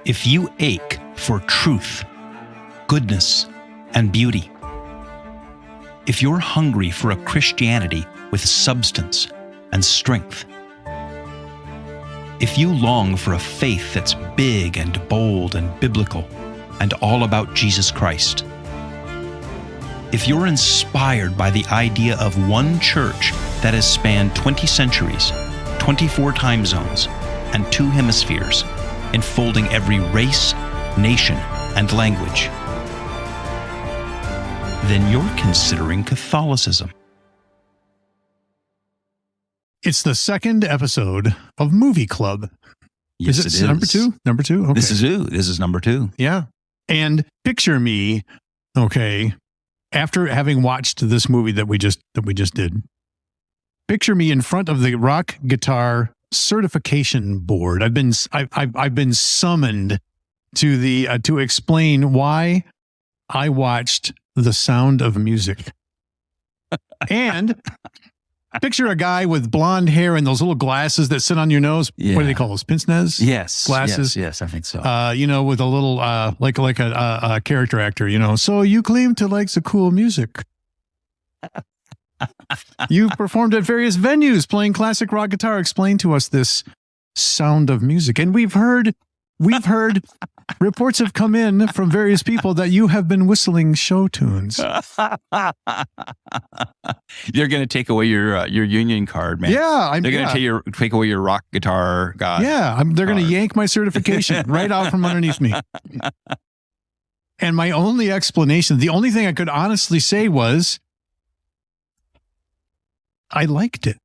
If you ache for truth, goodness, and beauty, if you're hungry for a Christianity with substance and strength, if you long for a faith that's big and bold and biblical and all about Jesus Christ, if you're inspired by the idea of one church that has spanned 20 centuries, 24 time zones, and 2 hemispheres, enfolding every race, nation, and language, then you're considering Catholicism. It's the second episode of Movie Club. Yes, is it number 2? Number 2? Okay. This is number 2. Yeah. And picture me, okay, after having watched this movie that we just did, picture me in front of the rock guitar certification board. I've been summoned to the to explain why I watched The Sound of Music. And picture a guy with blonde hair and those little glasses that sit on your nose. Yeah. What do they call those? Pince nez? Yes. Glasses? Yes, I think so. With a little, like a character actor, So you claim to like the cool music. You've performed at various venues playing classic rock guitar. Explain to us this sound of music. And we've heard reports have come in from various people that you have been whistling show tunes. They're going to take away your union card, man. Yeah. They're going to take away your rock guitar guy. Yeah. They're going to yank my certification right out from underneath me. And my only explanation, the only thing I could honestly say was, I liked it.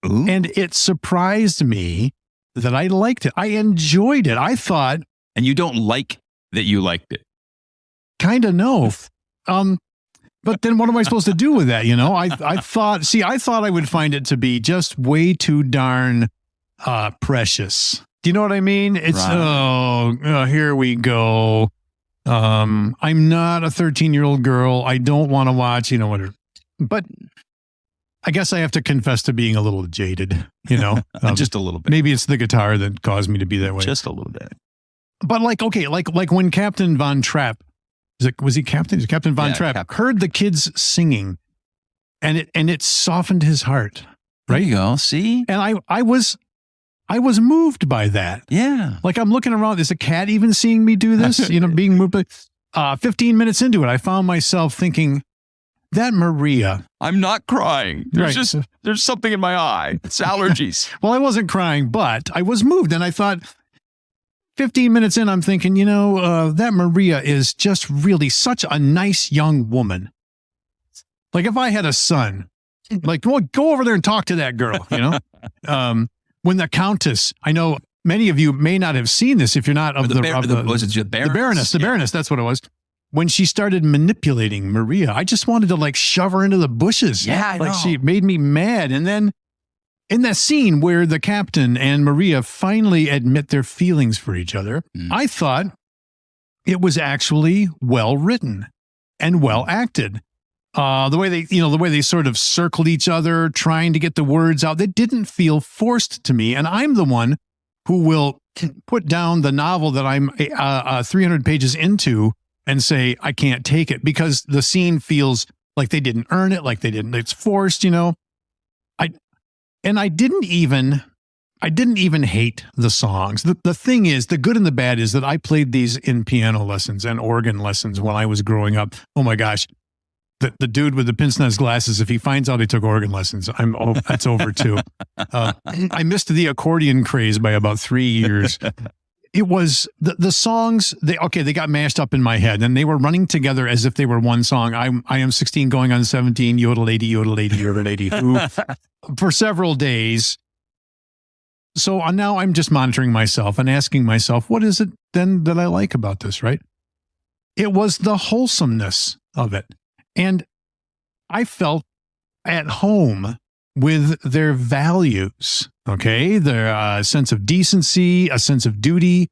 Ooh. And it surprised me that I liked it. I enjoyed it. I thought. And you don't like that you liked it. Kind of no. But then what am I supposed to do with that? I thought I would find it to be just way too darn precious. Do you know what I mean? It's, right. Here we go. I'm not a 13-year-old girl. I don't want to watch, whatever. But I guess I have to confess to being a little jaded, Just a little bit. Maybe it's the guitar that caused me to be that way. Just a little bit. But like when Captain Von Trapp, was he Captain? Is Captain Von Trapp heard the kids singing, and it softened his heart. Right? There you go. See? And I was moved by that. Yeah. Like I'm looking around. Is a cat even seeing me do this? Being moved by 15 minutes into it, I found myself thinking, that Maria. I'm not crying. There's something in my eye. It's allergies. Well, I wasn't crying, but I was moved. And I thought 15 minutes in, I'm thinking, that Maria is just really such a nice young woman. Like if I had a son, like, well, go over there and talk to that girl, when the Countess, I know many of you may not have seen this if you're not of the Baroness. The Baroness, that's what it was. When she started manipulating Maria, I just wanted to like shove her into the bushes. Yeah, I know. She made me mad. And then in that scene where the captain and Maria finally admit their feelings for each other, I thought it was actually well written and well acted. The way they sort of circled each other, trying to get the words out, that didn't feel forced to me. And I'm the one who will put down the novel that I'm 300 pages into and say, I can't take it because the scene feels like they didn't earn it, it's forced, I didn't even hate the songs. The thing is, the good and the bad is that I played these in piano lessons and organ lessons when I was growing up. Oh my gosh. The dude with the pince-nez glasses, if he finds out he took organ lessons, that's over too. I missed the accordion craze by about 3 years. It was the songs. They got mashed up in my head, and they were running together as if they were one song. I am 16, going on 17. Yodel 80, yodel 80, yodel 80. For several days. So now I'm just monitoring myself and asking myself, what is it then that I like about this? Right? It was the wholesomeness of it, and I felt at home with their values, their sense of decency, a sense of duty,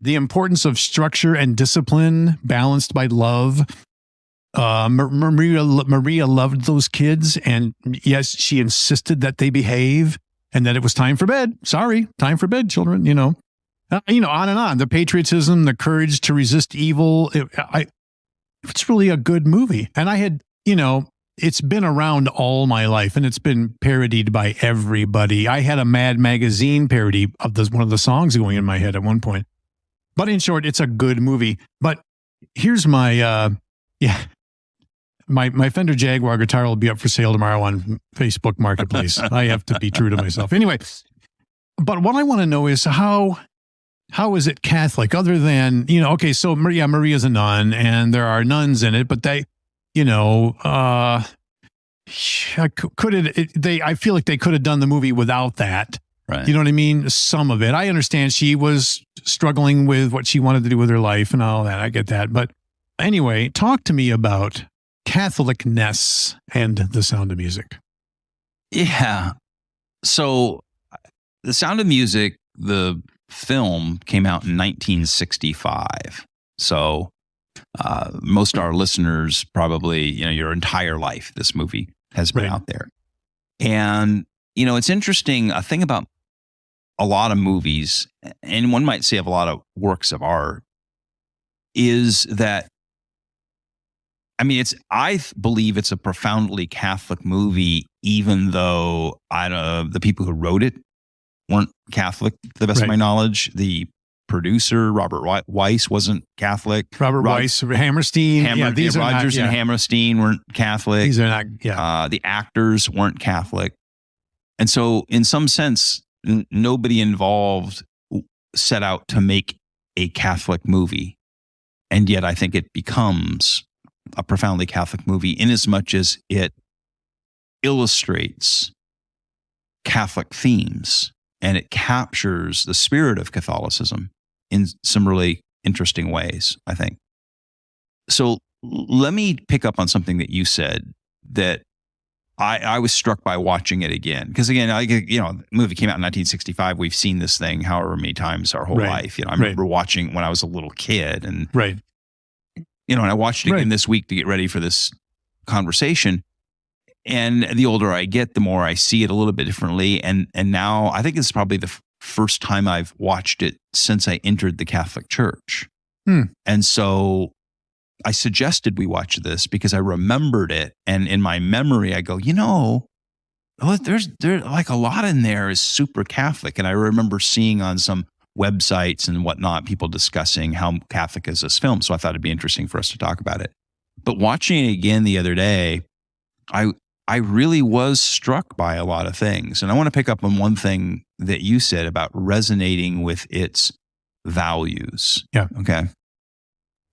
the importance of structure and discipline balanced by love. Maria loved those kids, and yes, she insisted that they behave and that it was time for bed. Sorry, time for bed, children, On and on. The patriotism, the courage to resist evil. It's really a good movie. And I had, it's been around all my life and it's been parodied by everybody. I had a Mad Magazine parody of one of the songs going in my head at one point. But in short, it's a good movie. But here's my, my Fender Jaguar guitar will be up for sale tomorrow on Facebook Marketplace. I have to be true to myself. Anyway, but what I want to know is how is it Catholic other than, okay, so Maria's a nun and there are nuns in it, but they, I feel like they could have done the movie without that. Right. You know what I mean? Some of it. I understand she was struggling with what she wanted to do with her life and all that. I get that. But anyway, talk to me about Catholicness and The Sound of Music. Yeah. So The Sound of Music, the film, came out in 1965. So most of our listeners probably, your entire life, this movie has been out there. And, it's interesting. A thing about a lot of movies, and one might say of a lot of works of art, is that, I believe it's a profoundly Catholic movie, even though the people who wrote it weren't Catholic, to the best of my knowledge. The producer, Robert Weiss, wasn't Catholic. Weiss, Hammerstein. Rodgers and Hammerstein weren't Catholic. These are not, the actors weren't Catholic. And so in some sense, nobody involved set out to make a Catholic movie. And yet I think it becomes a profoundly Catholic movie inasmuch as it illustrates Catholic themes and it captures the spirit of Catholicism in some really interesting ways, I think. So let me pick up on something that you said that I was struck by watching it again. Because again, the movie came out in 1965. We've seen this thing however many times our whole life. I remember watching when I was a little kid, and and I watched it again this week to get ready for this conversation. And the older I get, the more I see it a little bit differently. And now I think it's probably the first time I've watched it since I entered the Catholic Church. And so I suggested we watch this because I remembered it. And in my memory, I go, there's like a lot in there is super Catholic. And I remember seeing on some websites and whatnot, people discussing how Catholic is this film. So I thought it'd be interesting for us to talk about it. But watching it again the other day, I really was struck by a lot of things. And I want to pick up on one thing that you said about resonating with its values. Yeah. Okay.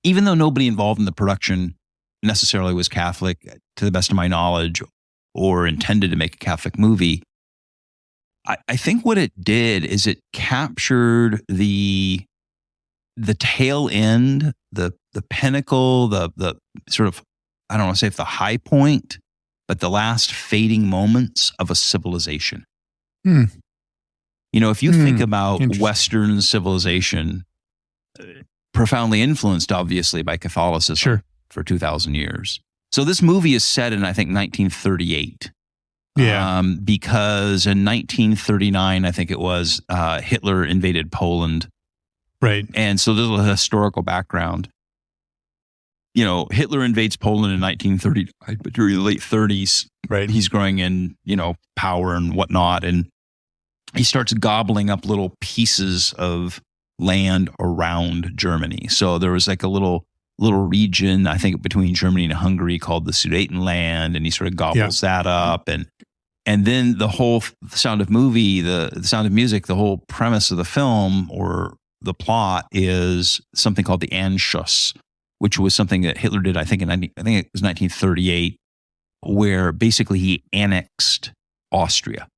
Even though nobody involved in the production necessarily was Catholic, to the best of my knowledge, or intended to make a Catholic movie, I think what it did is it captured the tail end, the pinnacle, the sort of, I don't want to say if the high point, but the last fading moments of a civilization. If you think about Western civilization, profoundly influenced, obviously, by Catholicism for 2,000 years. So this movie is set in, I think, 1938. Because in 1939, I think it was, Hitler invaded Poland. Right. And so there's a historical background. Hitler invades Poland in 1939, but during the late 30s, he's growing in, power and whatnot. And he starts gobbling up little pieces of land around Germany. So there was like a little region, I think, between Germany and Hungary called the Sudetenland, and he sort of gobbles that up. And then the whole Sound of Movie, the Sound of Music, the whole premise of the film or the plot is something called the Anschluss, which was something that Hitler did, I think it was 1938, where basically he annexed Austria.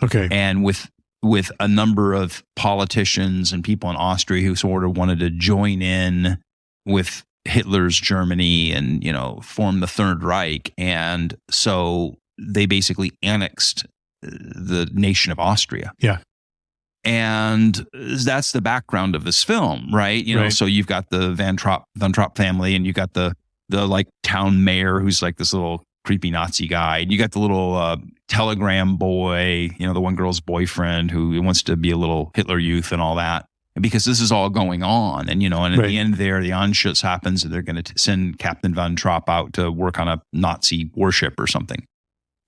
Okay. And with a number of politicians and people in Austria who sort of wanted to join in with Hitler's Germany and, form the Third Reich. And so they basically annexed the nation of Austria. Yeah. And that's the background of this film, right? So you've got the Von Trapp family, and you got the like town mayor who's like this little creepy Nazi guy. And you got the little telegram boy, the one girl's boyfriend who wants to be a little Hitler Youth and all that. because this is all going on. And, and at Right. the end there, the Anschluss happens and they're going to send Captain Von Trapp out to work on a Nazi warship or something.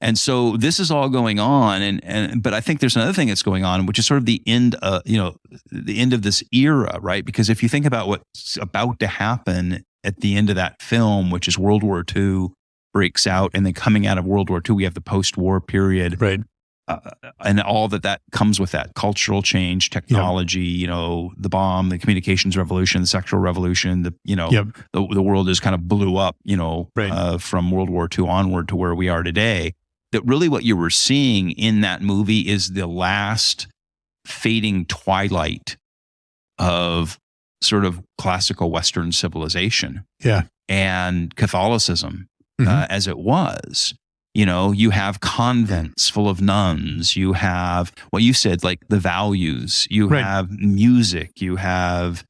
And so this is all going on. But I think there's another thing that's going on, which is sort of the end, the end of this era, right? Because if you think about what's about to happen at the end of that film, which is World War II breaks out, and then coming out of World War II, we have the post-war period. Right. And all that comes with that cultural change, technology, the bomb, the communications revolution, the sexual revolution, the world just kind of blew up, from World War II onward to where we are today. That really what you were seeing in that movie is the last fading twilight of sort of classical Western civilization. Yeah. And Catholicism as it was. You have convents full of nuns. You have what you said, like the values. You have music. You have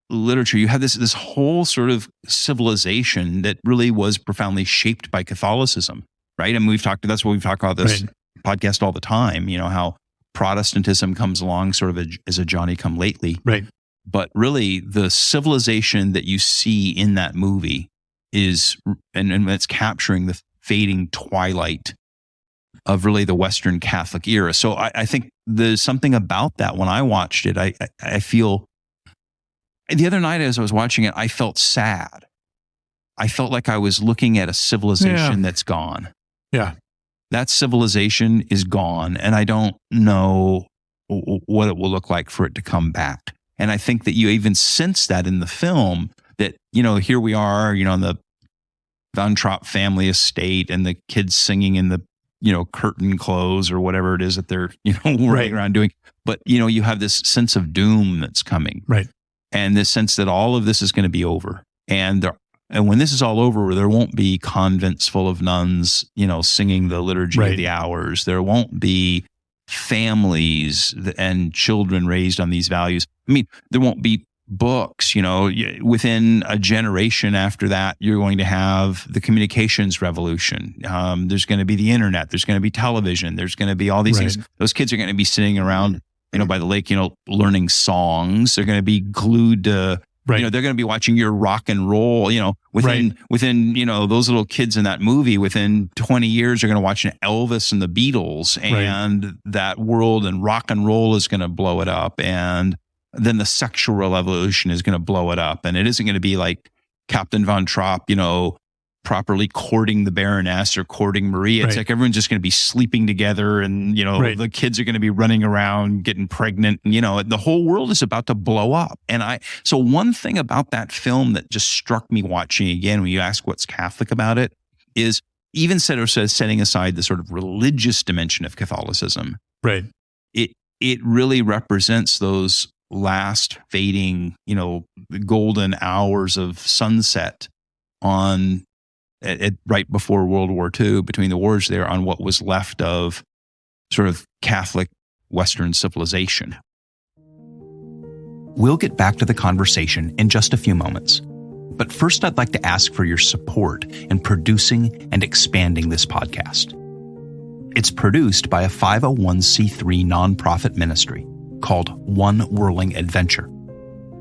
literature. You have this whole sort of civilization that really was profoundly shaped by Catholicism, right? I mean, that's what we've talked about this podcast all the time. How Protestantism comes along sort of as a Johnny-come-lately. Right. But really, the civilization that you see in that movie is, and it's capturing the fading twilight of really the Western Catholic era. So I think there's something about that. When I watched it, I feel, the other night as I was watching it, I felt sad. I felt like I was looking at a civilization that's gone. Yeah. That civilization is gone, and I don't know what it will look like for it to come back. And I think that you even sense that in the film, that, here we are, in the Von Trapp family estate, and the kids singing in the, curtain clothes or whatever it is that they're, running around doing. But, you have this sense of doom that's coming. Right. And this sense that all of this is going to be over. And when this is all over, there won't be convents full of nuns, singing the liturgy of the hours. There won't be families and children raised on these values. I mean, there won't be books, within a generation after that, you're going to have the communications revolution. There's going to be the internet. There's going to be television. There's going to be all these things. Those kids are going to be sitting around, by the lake, learning songs. They're going to be glued to, they're going to be watching your rock and roll, within, those little kids in that movie, within 20 years, they're going to watch Elvis and the Beatles, and that world and rock and roll is going to blow it up. And then the sexual revolution is going to blow it up. And it isn't going to be like Captain Von Trapp, properly courting the Baroness or courting Maria. It's like everyone's just going to be sleeping together, and, the kids are going to be running around getting pregnant. And, the whole world is about to blow up. And so one thing about that film that just struck me watching again, when you ask what's Catholic about it, is even setting aside the sort of religious dimension of Catholicism. Right. It really represents those last fading, golden hours of sunset right before World War II, between the wars there, on what was left of sort of Catholic Western civilization. We'll get back to the conversation in just a few moments. But first, I'd like to ask for your support in producing and expanding this podcast. It's produced by a 501c3 nonprofit ministry called One Whirling Adventure,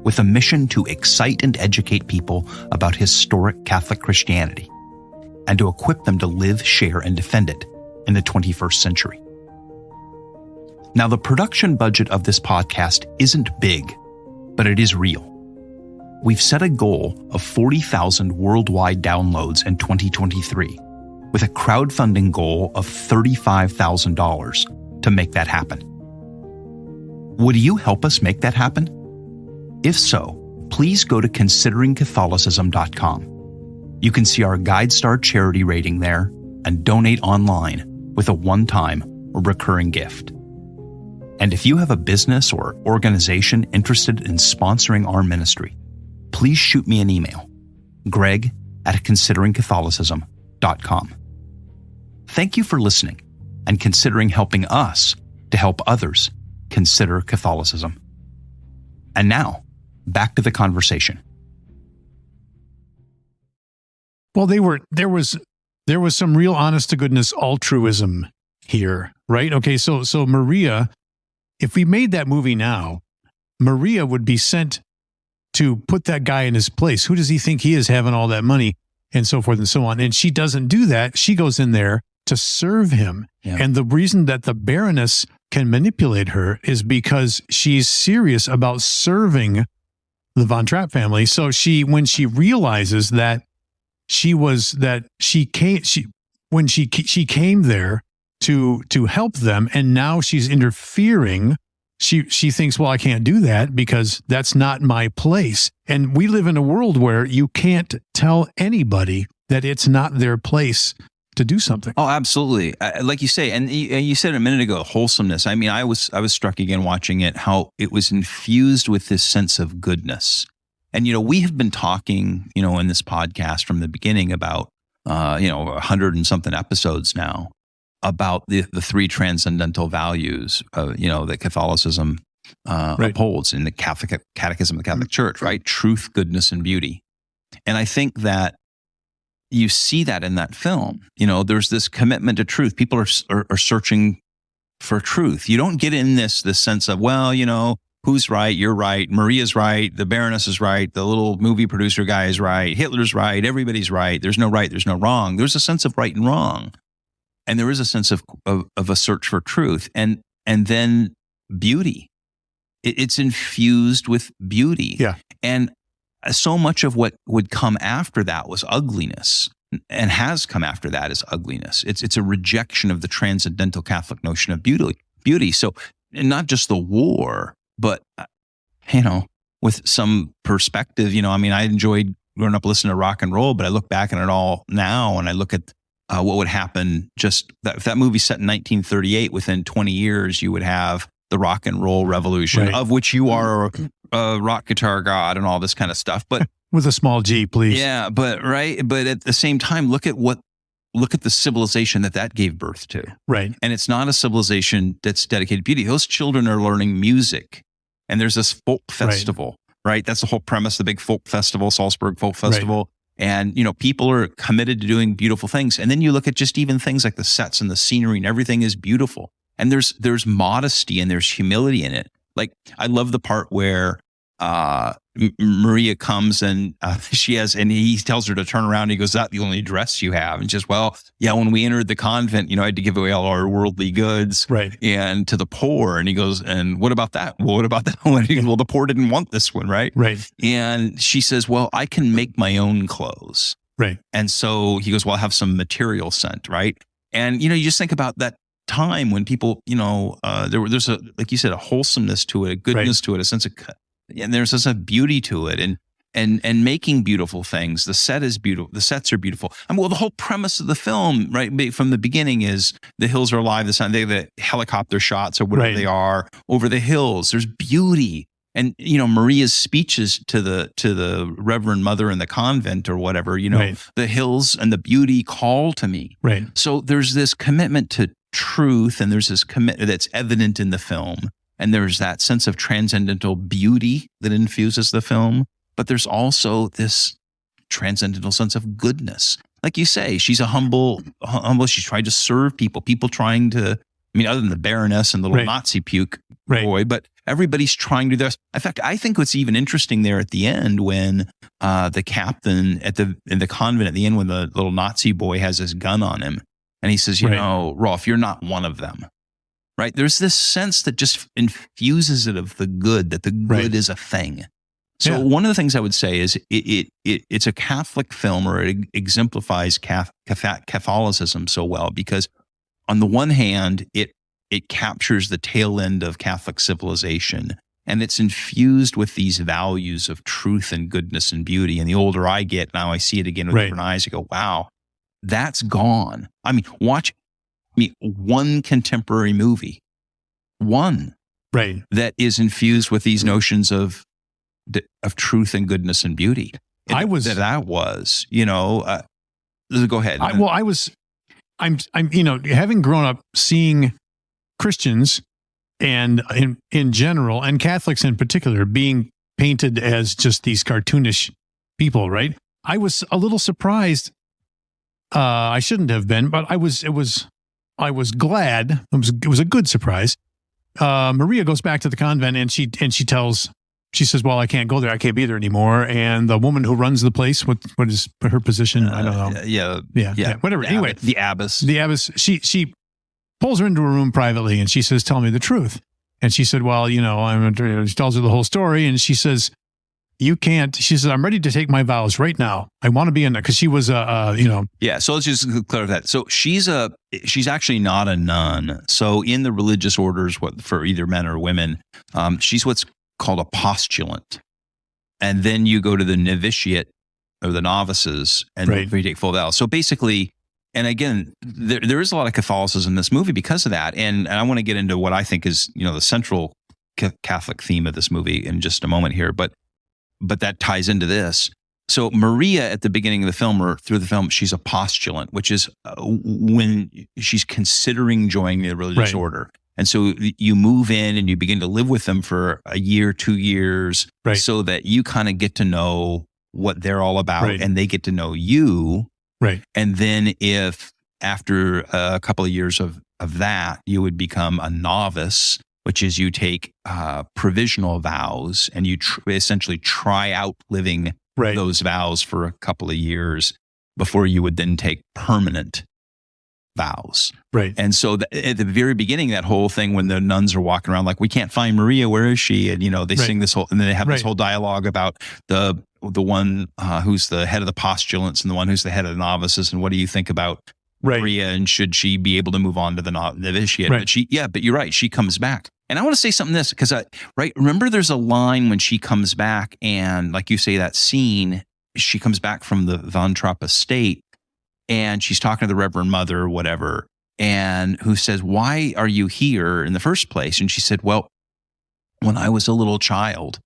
with a mission to excite and educate people about historic Catholic Christianity, and to equip them to live, share, and defend it in the 21st century. Now, the production budget of this podcast isn't big, but it is real. We've set a goal of 40,000 worldwide downloads in 2023, with a crowdfunding goal of $35,000 to make that happen. Would you help us make that happen? If so, please go to consideringcatholicism.com. You can see our GuideStar charity rating there and donate online with a one-time or recurring gift. And if you have a business or organization interested in sponsoring our ministry, please shoot me an email, greg@consideringcatholicism.com. Thank you for listening and considering helping us to help others consider Catholicism. And now, back to the conversation. Well, there was some real honest to goodness altruism here, right? Okay, so Maria, if we made that movie now, Maria would be sent to put that guy in his place. Who does he think he is, having all that money, and so forth and so on? And she doesn't do that. She goes in there to serve him. Yeah. And the reason that the Baroness can manipulate her is because she's serious about serving the Von Trapp family. So when she realizes that she came there to help them, and now she's interfering, she thinks, well, I can't do that because that's not my place. And we live in a world where you can't tell anybody that it's not their place to do something. Oh, absolutely. Like you say, and you said a minute ago, wholesomeness. I mean, I was struck again watching it, how it was infused with this sense of goodness. And, we have been talking, in this podcast from the beginning about, 100 and something episodes now about the three transcendental values, that Catholicism upholds in the Catholic Catechism of the Catholic Church, right? Truth, goodness, and beauty. And I think that you see that in that film. There's this commitment to truth. People are searching for truth. You don't get in this sense of, well, who's right? You're right. Maria's right. The Baroness is right. The little movie producer guy is right. Hitler's right. Everybody's right. There's no right. There's no wrong. There's a sense of right and wrong. And there is a sense of a search for truth. And then beauty. It's infused with beauty. Yeah. And so much of what would come after that was ugliness, and has come after that is ugliness. It's a rejection of the transcendental Catholic notion of beauty. So, and not just the war, but, with some perspective, I enjoyed growing up listening to rock and roll, but I look back on it all now and I look at what would happen if that movie set in 1938, within 20 years, you would have the rock and roll revolution, right, of which you are a rock guitar god and all this kind of stuff. But with a small G, please. Yeah, but at the same time, look at the civilization that gave birth to. Right. And it's not a civilization that's dedicated to beauty. Those children are learning music. And there's this folk festival, right? That's the whole premise, the big folk festival, Salzburg Folk Festival. Right. And, people are committed to doing beautiful things. And then you look at just even things like the sets and the scenery, and everything is beautiful. And there's modesty and there's humility in it. Like, I love the part where Maria comes and he tells her to turn around. And he goes, "Is that the only dress you have?" And just, well, yeah, when we entered the convent, I had to give away all our worldly goods, right, and to the poor. And he goes, "And what about that?" Well, what about that one? He goes, "Well, the poor didn't want this one, right?" Right. And she says, "Well, I can make my own clothes." Right. And so he goes, "Well, I'll have some material sent," right? And, you just think about that time when people, there's a, like you said, a wholesomeness to it, a goodness to it, a sense of, and there's a sense of beauty to it, and making beautiful things. The set is beautiful. The sets are beautiful. The whole premise of the film, right, from the beginning, is the hills are alive. They have the helicopter shots or whatever they are over the hills. There's beauty. And, Maria's speeches to the Reverend Mother in the convent or whatever, the hills and the beauty call to me. Right. So there's this commitment to truth, and there's this commitment that's evident in the film. And there's that sense of transcendental beauty that infuses the film. But there's also this transcendental sense of goodness. Like you say, she's a humble, she's trying to serve people trying to, other than the Baroness and the little Nazi puke boy, but everybody's trying to do this. In fact, I think what's even interesting there at the end, when the captain in the convent at the end, when the little Nazi boy has his gun on him, and he says, Rolf, you're not one of them. Right? There's this sense that just infuses it of the good, that the good is a thing. So one of the things I would say is it's a Catholic film, or it exemplifies Catholicism so well, because on the one hand, it captures the tail end of Catholic civilization, and it's infused with these values of truth and goodness and beauty. And the older I get, now I see it again with different eyes. I go, wow, that's gone. Watch one contemporary movie, that is infused with these notions of truth and goodness and beauty. Go ahead. I'm having grown up seeing Christians and in general, and Catholics in particular, being painted as just these cartoonish people, right? I was a little surprised. I shouldn't have been, but I was glad. It was a good surprise. Maria goes back to the convent, and she tells she says, well, I can't go there. I can't be there anymore. And the woman who runs the place, what is her position? I don't know. Yeah. Whatever. Anyway, The abbess. She pulls her into a room privately and she says, tell me the truth. And she said, well, she tells her the whole story. And she says, you can't. She says, I'm ready to take my vows right now. I want to be in there because she was Yeah. So let's just clarify that. So she's actually not a nun. So in the religious orders, for either men or women, she's what's called a postulant. And then you go to the novitiate or the novices and you take full vows. So basically, and again, there is a lot of Catholicism in this movie because of that. And I want to get into what I think is, the central Catholic theme of this movie in just a moment here. But that ties into this. So Maria at the beginning of the film or through the film, she's a postulant, which is when she's considering joining the religious order. And so you move in and you begin to live with them for a year, 2 years, so that you kind of get to know what they're all about and they get to know you. Right. And then if after a couple of years of that, you would become a novice, which is you take provisional vows and you essentially try out living those vows for a couple of years before you would then take permanent vows. Right. And so at the very beginning, that whole thing when the nuns are walking around like, we can't find Maria, where is she? And, they sing this whole, and then they have this whole dialogue about the one who's the head of the postulants and the one who's the head of the novices. And what do you think about Maria? And should she be able to move on to the novitiate? But you're right. She comes back. And I want to say something this because remember there's a line when she comes back and like you say, that scene, she comes back from the Von Trapp estate and she's talking to the Reverend Mother or whatever, and who says, why are you here in the first place? And she said, well, when I was a little child,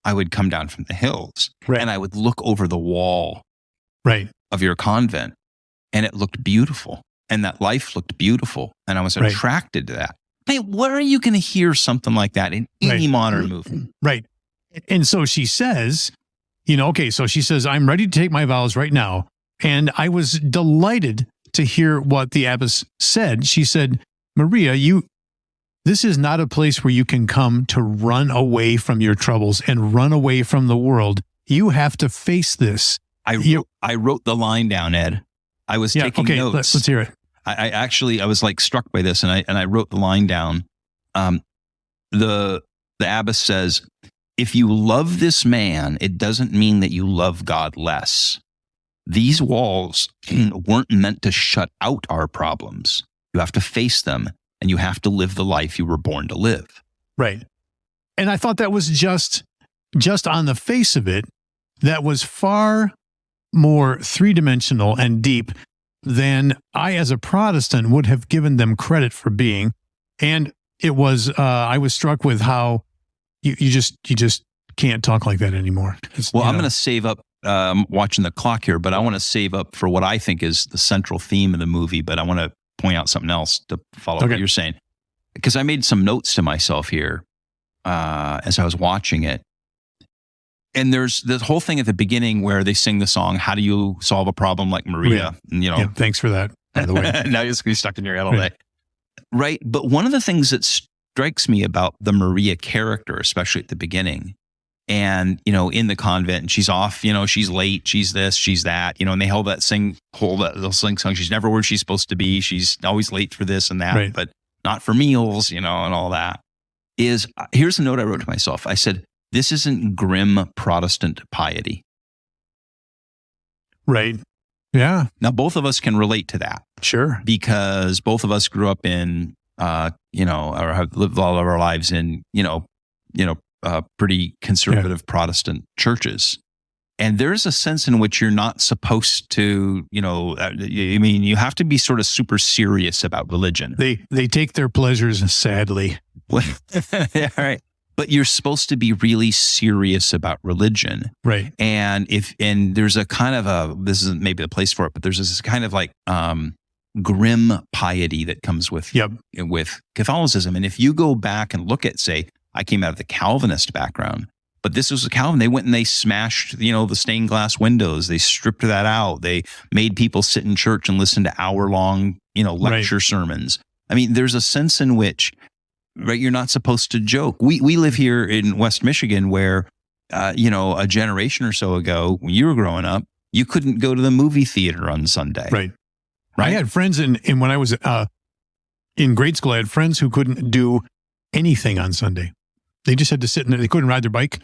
I would come down from the hills and I would look over the wall of your convent and it looked beautiful and that life looked beautiful. And I was attracted to that. Hey, where are you going to hear something like that in any modern movie? Right. And so she says, so she says, I'm ready to take my vows right now. And I was delighted to hear what the abbess said. She said, Maria, this is not a place where you can come to run away from your troubles and run away from the world. You have to face this. I wrote the line down, Ed. I was taking notes. Let's hear it. I was like struck by this, and I wrote the line down. The abbess says, if you love this man, it doesn't mean that you love God less. These walls weren't meant to shut out our problems. You have to face them, and you have to live the life you were born to live. Right. And I thought that was just on the face of it, that was far more three-dimensional and deep than I, as a Protestant, would have given them credit for being. And it was, I was struck with how you just can't talk like that anymore. I'm going to save up, watching the clock here, but I want to save up for what I think is the central theme of the movie, but I want to point out something else to follow what you're saying. Because I made some notes to myself here as I was watching it. And there's this whole thing at the beginning where they sing the song, how do you solve a problem like Maria? And, thanks for that, by the way. Now you're just going to be stuck in your head all day. Right. But one of the things that strikes me about the Maria character, especially at the beginning, and, in the convent, and she's off, she's late, she's this, she's that, and they hold that sing song. She's never where she's supposed to be. She's always late for this and that, but not for meals, and all that. Here's a note I wrote to myself. I said, this isn't grim Protestant piety. Right. Yeah. Now, both of us can relate to that. Sure. Because both of us grew up in, or have lived all of our lives in, pretty conservative Protestant churches. And there's a sense in which you're not supposed to, you have to be sort of super serious about religion. They take their pleasures sadly. Yeah, right. But you're supposed to be really serious about religion. Right. And there's a kind of this isn't maybe the place for it, but there's this kind of like grim piety that comes with Catholicism. And if you go back and look at, say, I came out of the Calvinist background, but this was a Calvin. They went and they smashed, the stained glass windows. They stripped that out. They made people sit in church and listen to hour-long, lecture sermons. I mean, there's a sense in which right? You're not supposed to joke. We live here in West Michigan where, a generation or so ago, when you were growing up, you couldn't go to the movie theater on Sunday. Right. I had friends in when I was in grade school, I had friends who couldn't do anything on Sunday. They just had to sit in there. They couldn't ride their bike.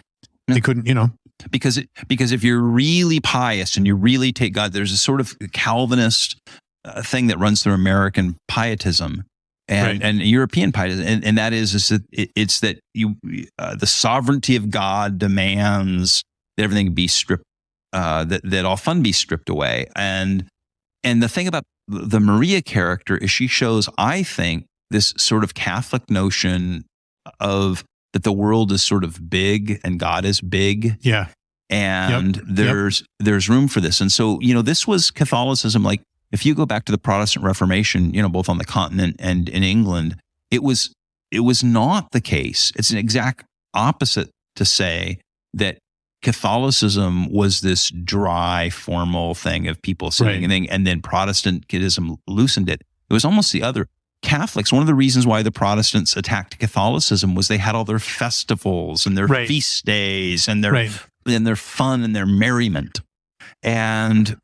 They couldn't, Because if you're really pious and you really take God, there's a sort of Calvinist thing that runs through American pietism and European pietism, and that is that it's that the sovereignty of God demands that everything be stripped, that all fun be stripped away, and the thing about the Maria character is she shows, I think, this sort of Catholic notion of that the world is sort of big and God is big. Yeah. And there's room for this. And so, this was Catholicism. Like if you go back to the Protestant Reformation, both on the continent and in England, it was not the case. It's an exact opposite to say that Catholicism was this dry, formal thing of people saying, and then Protestantism loosened it. It was almost the other. Catholics, one of the reasons why the Protestants attacked Catholicism was they had all their festivals and their feast days and their fun and their merriment. And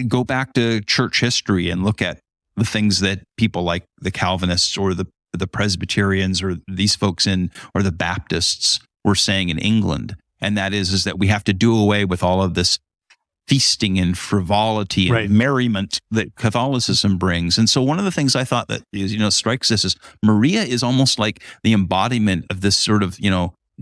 go back to church history and look at the things that people like the Calvinists or the Presbyterians or these folks or the Baptists were saying in England. And that is that we have to do away with all of this feasting and frivolity and merriment that Catholicism brings. And so one of the things I thought that is, strikes us is Maria is almost like the embodiment of this sort of,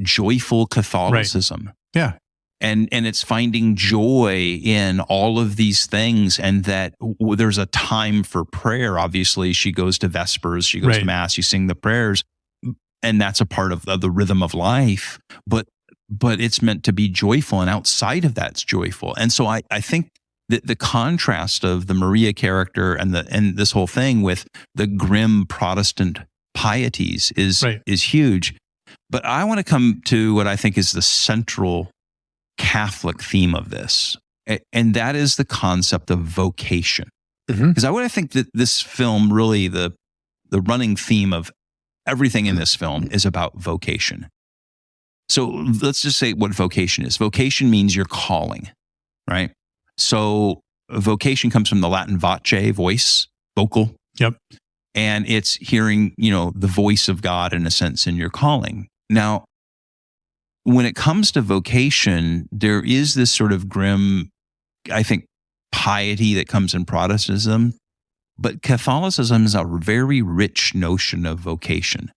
joyful Catholicism. Yeah. And it's finding joy in all of these things, and that there's a time for prayer. Obviously, she goes to Vespers, she goes to Mass, you sing the prayers, and that's a part of the rhythm of life. But it's meant to be joyful, and outside of that's joyful. And so I think that the contrast of the Maria character and this whole thing with the grim Protestant pieties is huge. But I want to come to what I think is the central Catholic theme of this, and that is the concept of vocation. Because I think that this film really, the running theme of everything in this film is about vocation. So let's just say what vocation is. Vocation means your calling, right? So vocation comes from the Latin voce, voice, vocal. Yep. And it's hearing, the voice of God in a sense in your calling. Now, when it comes to vocation, there is this sort of grim, I think, piety that comes in Protestantism, but Catholicism is a very rich notion of vocation.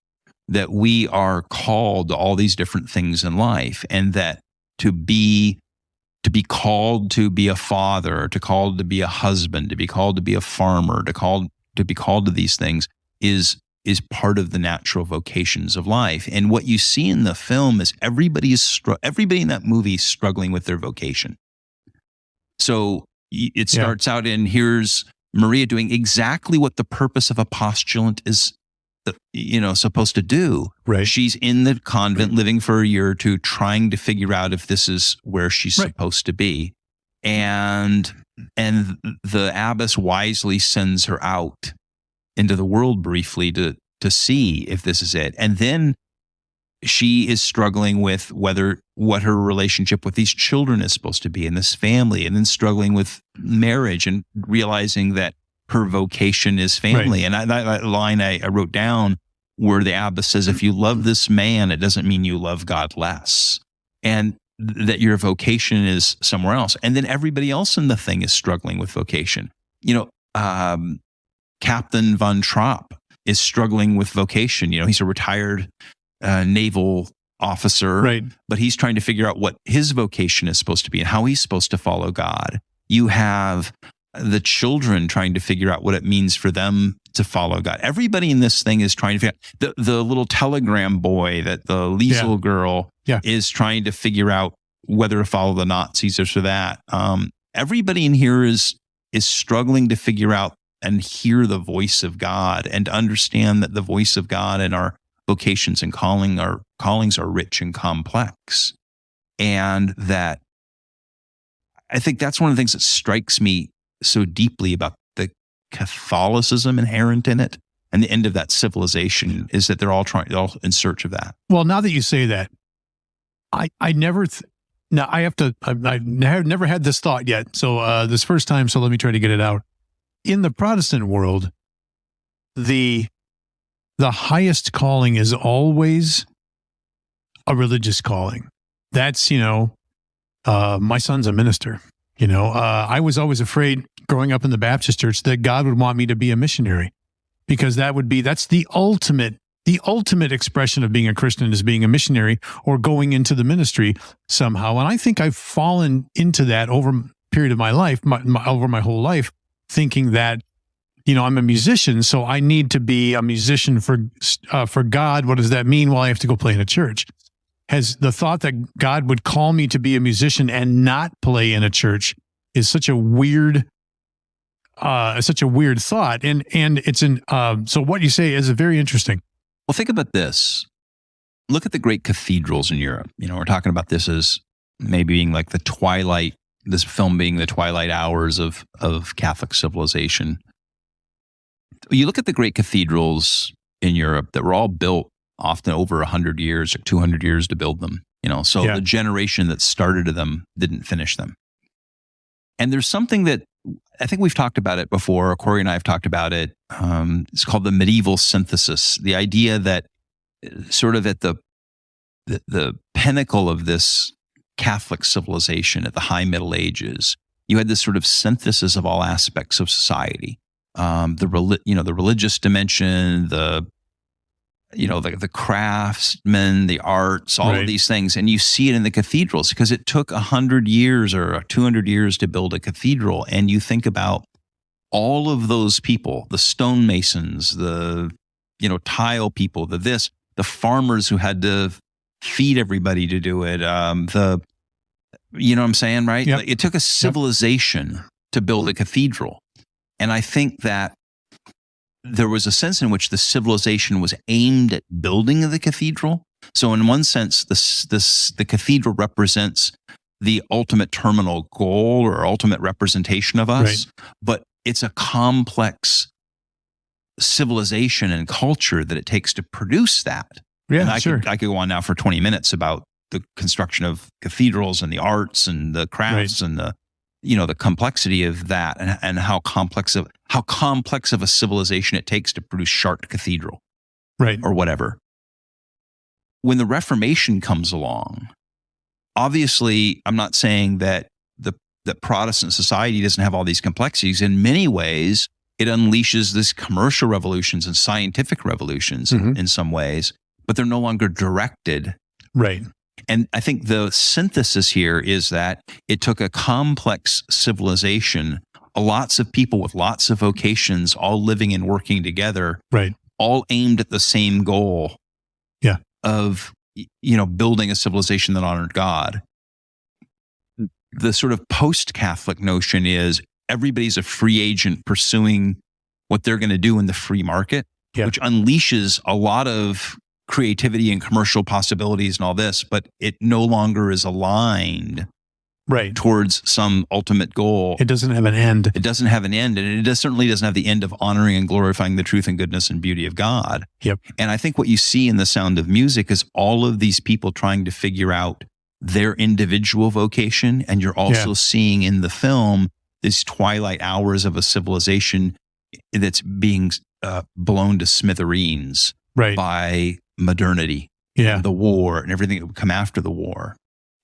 That we are called to all these different things in life, and that to be called to be a father, to called to be a husband, to be called to be a farmer, to be called to these things is part of the natural vocations of life. And what you see in the film is everybody in that movie is struggling with their vocation. So it starts out in here's Maria doing exactly what the purpose of a postulant is supposed to do. Right. She's in the convent living for a year or two, trying to figure out if this is where she's supposed to be. And the abbess wisely sends her out into the world briefly to see if this is it. And then she is struggling with what her relationship with these children is supposed to be in this family, and then struggling with marriage and realizing that her vocation is family. And that line I wrote down where the abbess says, if you love this man, it doesn't mean you love God less. And that your vocation is somewhere else. And then everybody else in the thing is struggling with vocation. Captain Von Trapp is struggling with vocation. He's a retired naval officer, but he's trying to figure out what his vocation is supposed to be and how he's supposed to follow God. You have the children trying to figure out what it means for them to follow God. Everybody in this thing is trying to figure out. The little telegram boy, that the Liesel girl is trying to figure out whether to follow the Nazis or so that. Everybody in here is struggling to figure out and hear the voice of God, and to understand that the voice of God and our vocations and callings are rich and complex. And that I think that's one of the things that strikes me so deeply about the Catholicism inherent in it, And the end of that civilization is that they're all in search of that. Well, now that you say that, I never, I've never had this thought yet. So this first time, so let me try to get it out. In the Protestant world, the highest calling is always a religious calling. That's, my son's a minister. I was always afraid growing up in the Baptist church that God would want me to be a missionary, because that's the ultimate expression of being a Christian, is being a missionary or going into the ministry somehow. And I think I've fallen into that over a period of my life, over my whole life, thinking that, I'm a musician, so I need to be a musician for God. What does that mean? Well, I have to go play in a church. Has the thought that God would call me to be a musician and not play in a church is such a weird thought. And it's so what you say is very interesting. Well, think about this. Look at the great cathedrals in Europe. We're talking about this as maybe being like this film being the twilight hours of Catholic civilization. You look at the great cathedrals in Europe that were all built often over 100 years or 200 years to build them. The generation that started them didn't finish them. And there's something that I think we've talked about it before, or Corey and I have talked about it. It's called the medieval synthesis. The idea that sort of at the pinnacle of this Catholic civilization at the high Middle Ages, you had this sort of synthesis of all aspects of society. The religious dimension, the craftsmen, the arts, all of these things. And you see it in the cathedrals because it took 100 years or 200 years to build a cathedral. And you think about all of those people, the stonemasons, the, tile people, the farmers who had to feed everybody to do it. You know what I'm saying, right? Yep. It took a civilization to build a cathedral. And I think that there was a sense in which the civilization was aimed at building the cathedral. So in one sense, the cathedral represents the ultimate terminal goal or ultimate representation of us, but it's a complex civilization and culture that it takes to produce that. Yeah, and I sure. I could go on now for 20 minutes about the construction of cathedrals and the arts and the crafts and the complexity of that and how complex of a civilization it takes to produce Chartres Cathedral, or whatever. When the Reformation comes along, obviously, I'm not saying that that Protestant society doesn't have all these complexities. In many ways, it unleashes these commercial revolutions and scientific revolutions in some ways, but they're no longer directed. Right. And I think the synthesis here is that it took a complex civilization, lots of people with lots of vocations, all living and working together, all aimed at the same goal of, building a civilization that honored God. The sort of post-Catholic notion is everybody's a free agent pursuing what they're going to do in the free market, which unleashes a lot of creativity and commercial possibilities and all this, but it no longer is aligned towards some ultimate goal. It doesn't have an end. It doesn't have an end, and it certainly doesn't have the end of honoring and glorifying the truth and goodness and beauty of God. Yep. And I think what you see in The Sound of Music is all of these people trying to figure out their individual vocation, and you're also seeing in the film these twilight hours of a civilization that's being blown to smithereens by modernity, the war, and everything that would come after the war.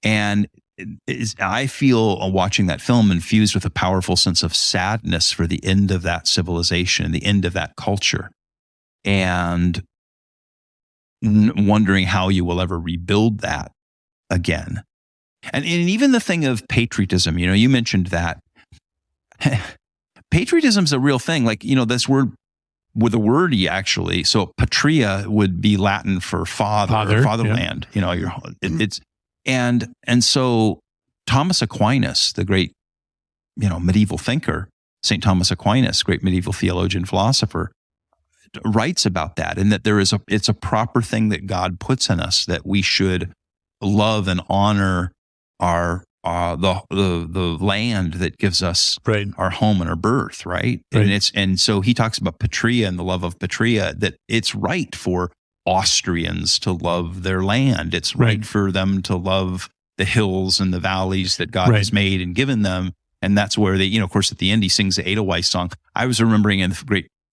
And I feel watching that film infused with a powerful sense of sadness for the end of that civilization, the end of that culture, and wondering how you will ever rebuild that again. And even the thing of patriotism, you mentioned that. Patriotism is a real thing. Like, this word, with a word actually, so patria would be Latin for father or fatherland. It's and so Thomas Aquinas, the great medieval thinker, St. Thomas Aquinas, great medieval theologian, philosopher, writes about that, and that it's a proper thing that God puts in us, that we should love and honor our the land that gives us our home and our birth, right? And so he talks about patria and the love of patria, that it's right for Austrians to love their land. It's right for them to love the hills and the valleys that God has made and given them. And that's where they, of course, at the end, he sings the Edelweiss song. I was remembering in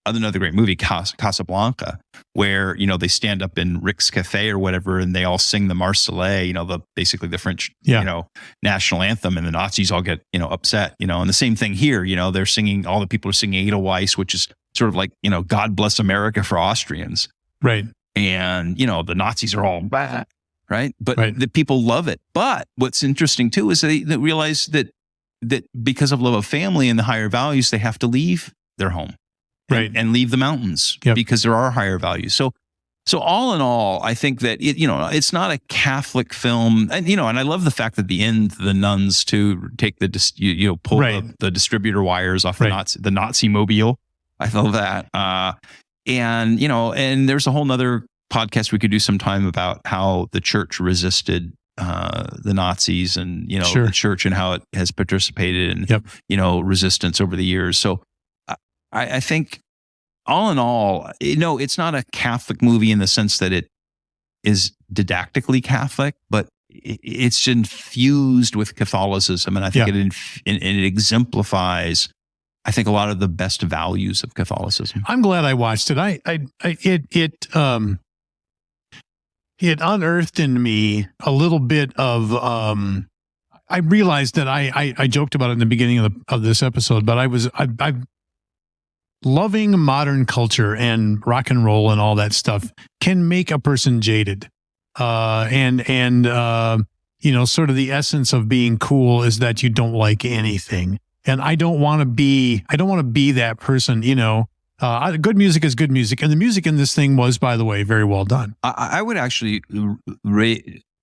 another great movie, Casablanca, where, they stand up in Rick's Cafe or whatever, and they all sing the Marseillaise, basically the French, national anthem, and the Nazis all get, upset, and the same thing here, they're singing, all the people are singing Edelweiss, which is sort of like, God bless America for Austrians. Right. And, the Nazis are all bad, right? But the people love it. But what's interesting too is they realize that because of love of family and the higher values, they have to leave their home. And leave the mountains because there are higher values. So all in all, I think that it's not a Catholic film, and and I love the fact that at the end the nuns to take the pull the distributor wires off the Nazi mobile. I love that, and there's a whole nother podcast we could do sometime about how the church resisted the Nazis and the church and how it has participated in resistance over the years. So I think all in all, it's not a Catholic movie in the sense that it is didactically Catholic, but it's infused with Catholicism. And I think it exemplifies, I think, a lot of the best values of Catholicism. I'm glad I watched it. It unearthed in me a little bit of, I realized that I joked about it in the beginning of this episode, but I loving modern culture and rock and roll and all that stuff can make a person jaded. And sort of the essence of being cool is that you don't like anything. And I don't want to be that person, good music is good music. And the music in this thing was, by the way, very well done. I would actually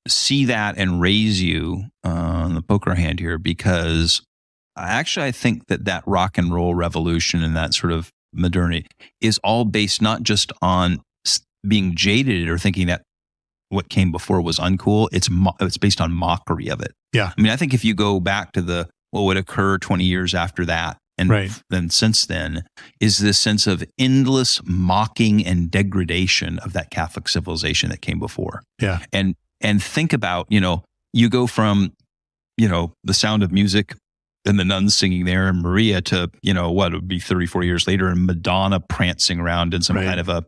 see that and raise you on the poker hand here, because I think that rock and roll revolution and that sort of modernity is all based not just on being jaded or thinking that what came before was uncool. It's based on mockery of it. Yeah. I mean, I think if you go back to what would occur 20 years after that, and then since then, is this sense of endless mocking and degradation of that Catholic civilization that came before. Yeah. And think about, you go from, The Sound of Music and the nuns singing there and Maria to, what would be 34 years later, and Madonna prancing around in some kind of a,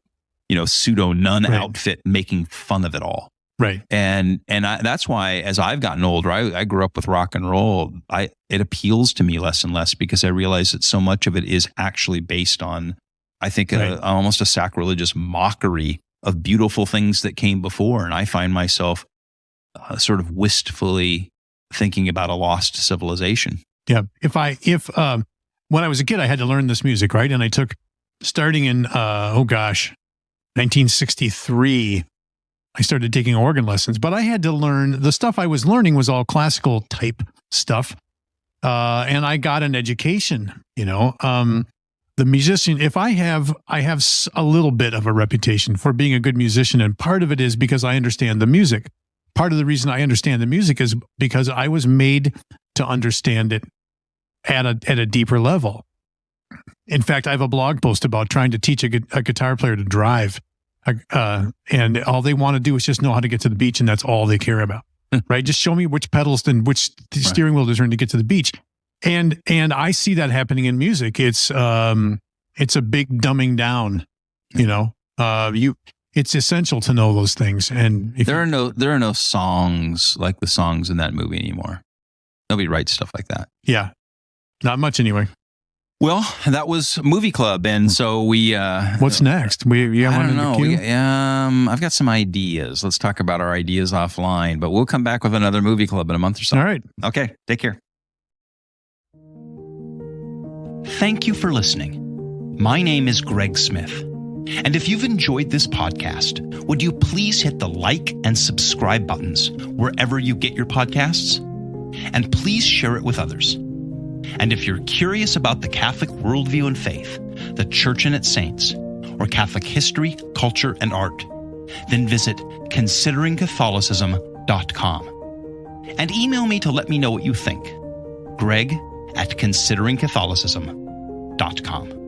pseudo nun outfit, making fun of it all. Right. And that's why, as I've gotten older, I grew up with rock and roll. It appeals to me less and less, because I realize that so much of it is actually based on, I think, almost a sacrilegious mockery of beautiful things that came before. And I find myself sort of wistfully thinking about a lost civilization. Yeah. When I was a kid, I had to learn this music, right? And I took, starting in, 1963, I started taking organ lessons, but I had to learn, the stuff I was learning was all classical type stuff. And I got an education, the musician, I have a little bit of a reputation for being a good musician. And part of it is because I understand the music. Part of the reason I understand the music is because I was made to understand it at a deeper level. In fact, I have a blog post about trying to teach a guitar player to drive. And all they want to do is just know how to get to the beach, and that's all they care about, right? Just show me which pedals and which steering wheel to turn to get to the beach. And I see that happening in music. It's a big dumbing down, it's essential to know those things. And there are no songs like the songs in that movie anymore. Nobody writes stuff like that. Yeah. Not much anyway. Well, that was Movie Club, and so we. What's next? I don't know. I've got some ideas. Let's talk about our ideas offline, but we'll come back with another Movie Club in a month or so. All right. Okay. Take care. Thank you for listening. My name is Greg Smith, and if you've enjoyed this podcast, would you please hit the like and subscribe buttons wherever you get your podcasts, and please share it with others. And if you're curious about the Catholic worldview and faith, the Church and its saints, or Catholic history, culture, and art, then visit consideringcatholicism.com. And email me to let me know what you think. Greg@consideringcatholicism.com.